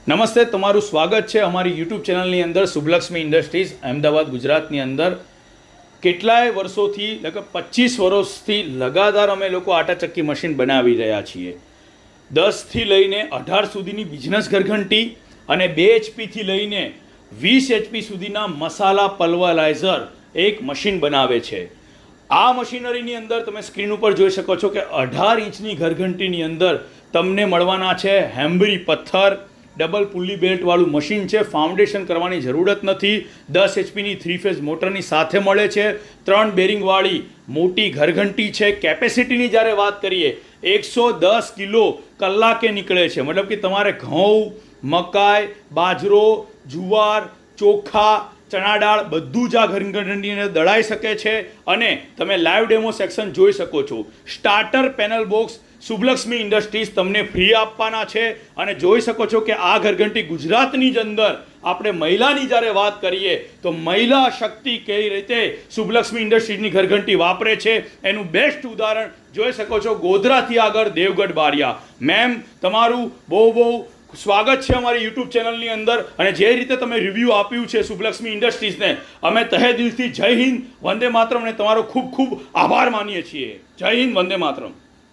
નમસ્તે, તમારું સ્વાગત છે અમારી યુટ્યુબ ચેનલની અંદર શુભલક્ષ્મી ઇન્ડસ્ટ્રીઝ અમદાવાદ ગુજરાતની અંદર. કેટલાય વર્ષોથી લગભગ 25 વર્ષથી લગાતાર અમે લોકો આટા ચક્કી મશીન બનાવી રહ્યા છીએ. 10થી લઈને 18 સુધીની બિઝનેસ ઘરઘંટી અને 2 HPથી લઈને 20 HP સુધીના મસાલા પલ્વરાઇઝર એક મશીન બનાવે છે. આ મશીનરીની અંદર તમે સ્ક્રીન ઉપર જોઈ શકો છો કે 18 ઇંચની ઘરઘંટીની અંદર તમને મળવાના છે હેમ્બરી પથ્થર, ડબલ પુલ્લી બેલ્ટવાળું મશીન છે. ફાઉન્ડેશન કરવાની જરૂરત નથી. 10 HPની 3 ફેઝ મોટરની સાથે મળે છે. 3 બેરિંગવાળી મોટી ઘરઘંટી છે. કેપેસિટીની જ્યારે વાત કરીએ 110 કિલો કલાકે નીકળે છે. મતલબ કે તમારે ઘઉં, મકાઈ, બાજરો, જુવાર, ચોખા, ચણા દાળ બધું જ આ ઘરઘંટીની અંદર દળાઈ શકે છે. અને તમે લાઈવ ડેમો સેક્શન જોઈ શકો છો. Starter panel box Subbulakshmi industries તમને ફ્રી આપવાના છે. અને જોઈ શકો છો કે આ ઘરઘંટી ગુજરાતની જ અંદર આપણે મહિલાની જ્યારે વાત કરીએ તો મહિલા શક્તિ કઈ રીતે શુભલક્ષ્મી ઇન્ડસ્ટ્રીઝની ઘરઘંટી વાપરે છે એનું બેસ્ટ ઉદાહરણ જોઈ શકો છો. ગોધરાથી આગળ દેવગઢ બારિયા. મેમ, તમારું બહુ સ્વાગત છે અમારી યુટ્યુબ ચેનલની અંદર. અને જે રીતે તમે રિવ્યૂ આપ્યું છે શુભલક્ષ્મી ઇન્ડસ્ટ્રીઝને, અમે તહે દિલથી જય હિન્દ, વંદે માતરમ અને તમારો ખૂબ ખૂબ આભાર માનીએ છીએ. જય હિન્દ, વંદે માતરમ.